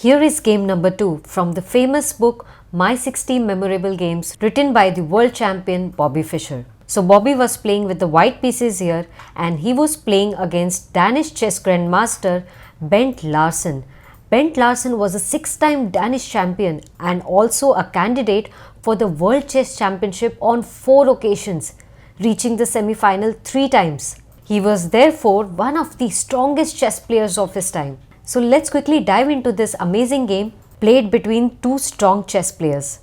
Here is game number 2 from the famous book My 60 Memorable Games written by the world champion Bobby Fischer. So Bobby was playing with the white pieces here and he was playing against Danish chess grandmaster Bent Larsen. Bent Larsen was a 6-time Danish champion and also a candidate for the World Chess Championship on 4 occasions, reaching the semi-final 3 times. He was therefore one of the strongest chess players of his time. So let's quickly dive into this amazing game played between 2 strong chess players.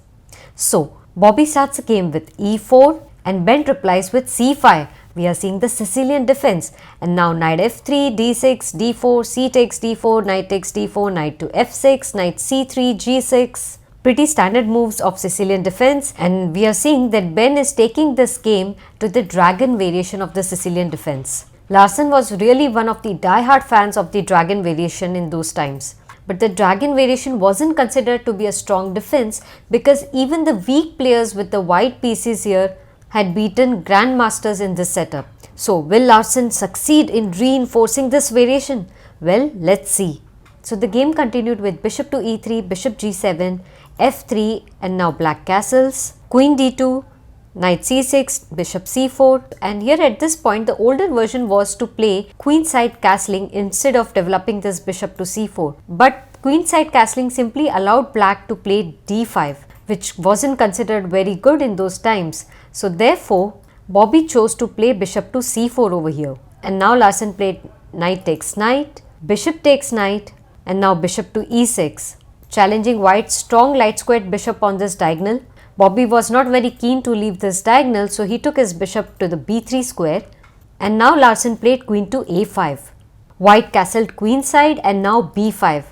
So Bobby starts the game with e4 and Bent replies with c5. We are seeing the Sicilian defense, and now knight f3, d6, d4, c takes d4, knight takes d4, knight to f6, knight c3, g6. Pretty standard moves of Sicilian defense, and we are seeing that Ben is taking this game to the dragon variation of the Sicilian defense. Larsen was really one of the die-hard fans of the dragon variation in those times. But the dragon variation wasn't considered to be a strong defense because even the weak players with the white pieces here had beaten grandmasters in this setup. So will Larsen succeed in reinforcing this variation? Well, let's see. So the game continued with bishop to e3, bishop g7, f3 and now black castles, queen d2, knight c6, bishop c4, and here at this point the older version was to play queenside castling instead of developing this bishop to c4. But queenside castling simply allowed black to play d5, which wasn't considered very good in those times. So therefore Bobby chose to play bishop to c4 over here. And now Larsen played knight takes knight, bishop takes knight and now bishop to e6, challenging white's strong light squared bishop on this diagonal. Bobby was not very keen to leave this diagonal, so he took his bishop to the b3 square, and now Larsen played queen to a5. White castled queenside and now b5.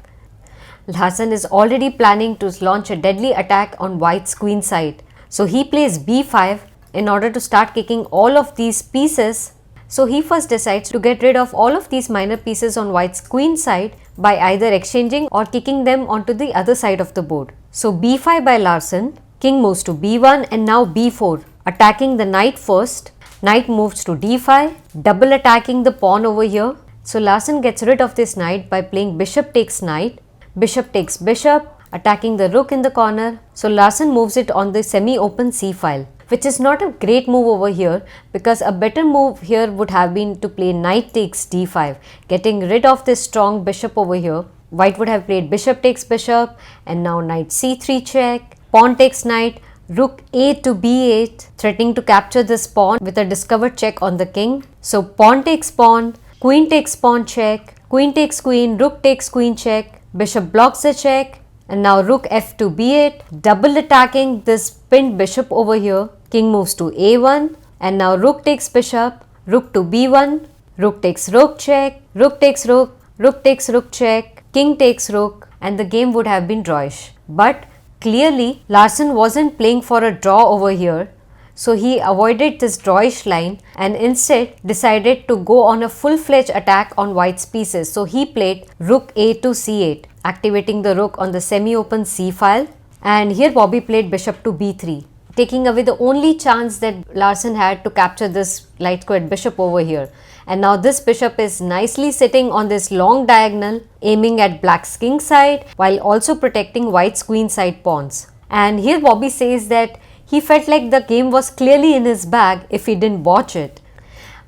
Larsen is already planning to launch a deadly attack on white's queenside. So he plays b5 in order to start kicking all of these pieces. So he first decides to get rid of all of these minor pieces on white's queenside by either exchanging or kicking them onto the other side of the board. So b5 by Larsen. King moves to b1 and now b4, attacking the knight first. Knight moves to d5, double attacking the pawn over here. So Larsen gets rid of this knight by playing bishop takes knight, bishop takes bishop, attacking the rook in the corner. So Larsen moves it on the semi-open c file, which is not a great move over here because a better move here would have been to play knight takes d5, getting rid of this strong bishop over here. White would have played bishop takes bishop and now knight c3 check. Pawn takes knight, rook a to b8, threatening to capture this pawn with a discovered check on the king. So pawn takes pawn, queen takes pawn check, queen takes queen, rook takes queen check, bishop blocks the check, and now rook f to b8, double attacking this pinned bishop over here. King moves to a1 and now rook takes bishop, rook to b1, rook takes rook check, rook takes rook, rook takes rook check, king takes rook, and the game would have been drawish. But clearly, Larsen wasn't playing for a draw over here, so he avoided this drawish line and instead decided to go on a full-fledged attack on white's pieces. So he played rook a to c8, activating the rook on the semi-open c file, and here Bobby played bishop to b3, taking away the only chance that Larsen had to capture this light squared bishop over here. And now this bishop is nicely sitting on this long diagonal, aiming at black's king side while also protecting white's queen side pawns. And here Bobby says that he felt like the game was clearly in his bag if he didn't watch it.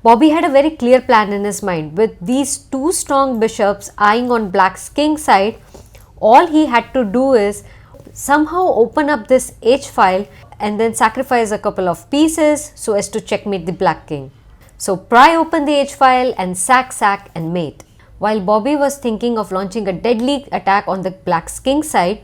Bobby had a very clear plan in his mind. With these 2 strong bishops eyeing on black's king side, all he had to do is somehow open up this h file and then sacrifice a couple of pieces so as to checkmate the black king. So pry open the h file and sack and mate. While Bobby was thinking of launching a deadly attack on the black's king side,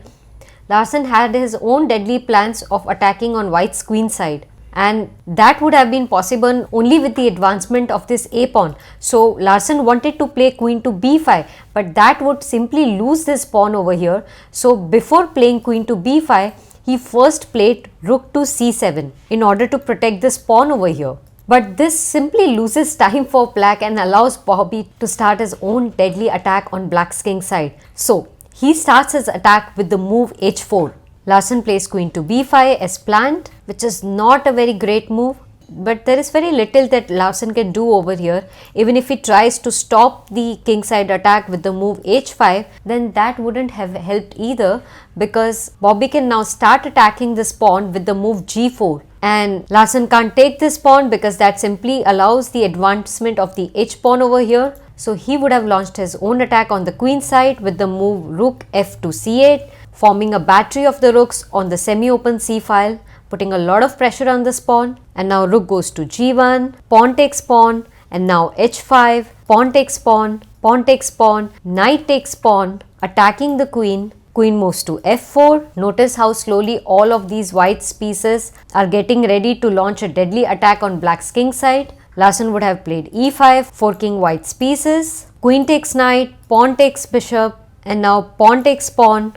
Larsen had his own deadly plans of attacking on white's queen side, and that would have been possible only with the advancement of this a pawn. So Larsen wanted to play queen to b5, but that would simply lose this pawn over here. So before playing queen to b5, he first played rook to c7 in order to protect this pawn over here. But this simply loses time for black and allows Bobby to start his own deadly attack on black's king side. So he starts his attack with the move h4. Larsen plays queen to b5 as planned, which is not a very great move. but there is very little that Larsen can do over here. Even if he tries to stop the kingside attack with the move h5, then that wouldn't have helped either, because Bobby can now start attacking this pawn with the move g4. And Larsen can't take this pawn because that simply allows the advancement of the h pawn over here. So he would have launched his own attack on the queen side with the move rook f to c8, forming a battery of the rooks on the semi-open c file, putting a lot of pressure on this pawn. And now rook goes to g1, pawn takes pawn, and now h5, pawn takes pawn, pawn takes pawn, knight takes pawn, attacking the queen. Queen moves to f4. Notice how slowly all of these white's pieces are getting ready to launch a deadly attack on black's king side. Larsen would have played e5, forking white's pieces. Queen takes knight, pawn takes bishop, and now pawn takes pawn,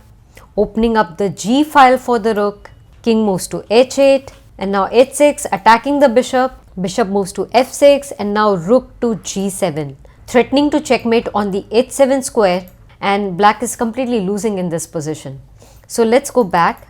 opening up the g file for the rook. King moves to h8, and now h6, attacking the bishop. Bishop moves to f6, and now rook to g7, threatening to checkmate on the h7 square, and black is completely losing in this position. So let's go back.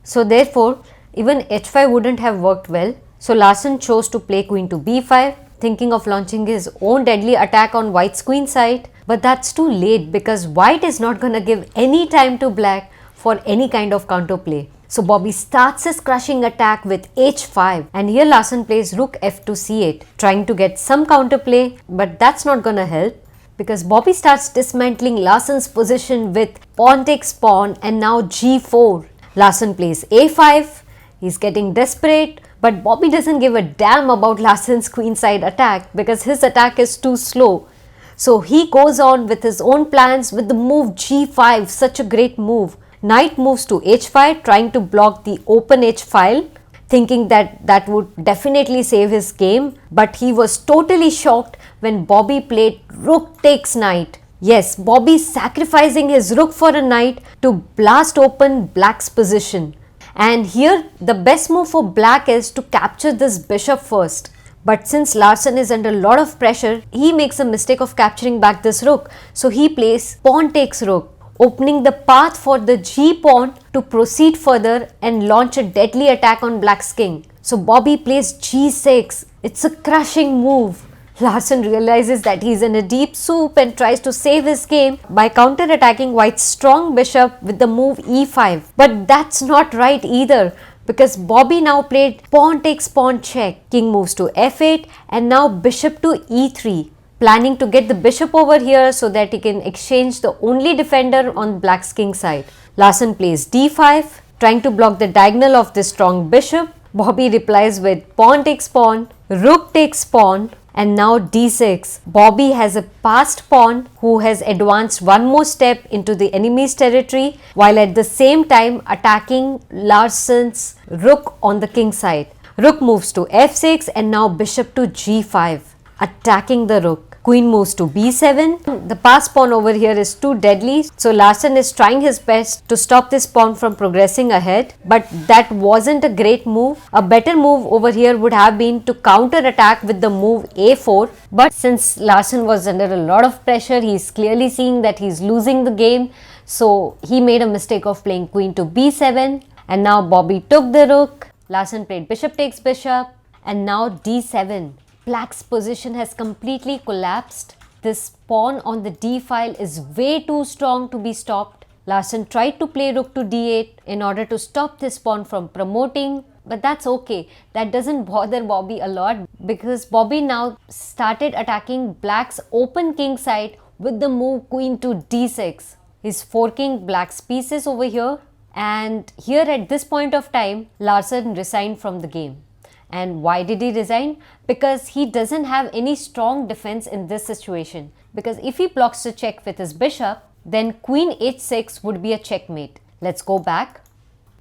So therefore, even h5 wouldn't have worked well. So Larsen chose to play queen to b5, thinking of launching his own deadly attack on white's queen side. But that's too late, because white is not going to give any time to black for any kind of counterplay. So Bobby starts his crushing attack with h5, and here Larsen plays rook f to c8, trying to get some counterplay, but that's not going to help, because Bobby starts dismantling Larsen's position with pawn takes pawn and now g4. Larsen plays a5, he's getting desperate, but Bobby doesn't give a damn about Larsen's queenside attack because his attack is too slow. So he goes on with his own plans with the move g5, such a great move. Knight moves to h5, trying to block the open h file, thinking that that would definitely save his game, but he was totally shocked when Bobby played rook takes knight. Yes, Bobby sacrificing his rook for a knight to blast open black's position. And here the best move for black is to capture this bishop first. But since Larsen is under a lot of pressure, he makes a mistake of capturing back this rook. So he plays pawn takes rook, opening the path for the g pawn to proceed further and launch a deadly attack on black's king. So Bobby plays g6. It's a crushing move. Larsen realizes that he's in a deep soup and tries to save his game by counter-attacking white's strong bishop with the move e5. But that's not right either, because Bobby now played pawn takes pawn check. King moves to f8 and now bishop to e3, planning to get the bishop over here so that he can exchange the only defender on black's king side. Larsen plays d5, trying to block the diagonal of this strong bishop. Bobby replies with pawn takes pawn, rook takes pawn, and now d6. Bobby has a passed pawn who has advanced one more step into the enemy's territory, while at the same time attacking Larsen's rook on the king side. Rook moves to f6 and now bishop to g5, attacking the rook. Queen moves to b7. The passed pawn over here is too deadly, so Larsen is trying his best to stop this pawn from progressing ahead, but that wasn't a great move. A better move over here would have been to counter attack with the move a4, but since Larsen was under a lot of pressure, he's clearly seeing that he's losing the game, so he made a mistake of playing queen to b7, and now Bobby took the rook. Larsen played bishop takes bishop, and now d7. Black's position has completely collapsed. This pawn on the d file is way too strong to be stopped. Larsen tried to play rook to d8 in order to stop this pawn from promoting, but that's okay. That doesn't bother Bobby a lot, because Bobby now started attacking black's open king side with the move queen to d6. He's forking black's pieces over here, and here at this point of time, Larsen resigned from the game. And why did he resign? Because he doesn't have any strong defense in this situation. Because if he blocks the check with his bishop, then queen h6 would be a checkmate. Let's go back.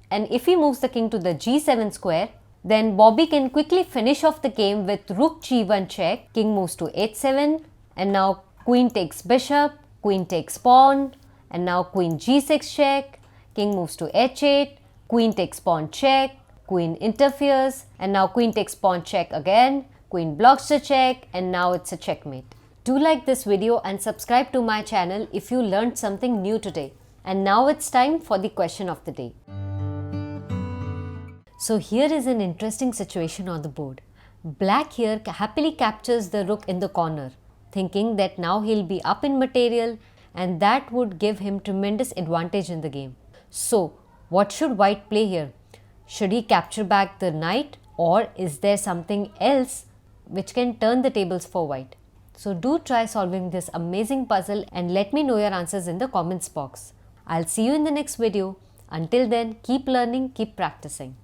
And if he moves the king to the g7 square, then Bobby can quickly finish off the game with rook g1 check. King moves to h7, and now queen takes bishop, queen takes pawn, and now queen g6 check. King moves to h8, queen takes pawn check. Queen interferes, and now queen takes pawn check again, queen blocks the check, and now it's a checkmate. Do like this video and subscribe to my channel if you learned something new today. And now it's time for the question of the day. So here is an interesting situation on the board. Black here happily captures the rook in the corner, thinking that now he'll be up in material and that would give him tremendous advantage in the game. So what should white play here? Should he capture back the knight, or is there something else which can turn the tables for white? So do try solving this amazing puzzle and let me know your answers in the comments box. I'll see you in the next video. Until then, keep learning, keep practicing.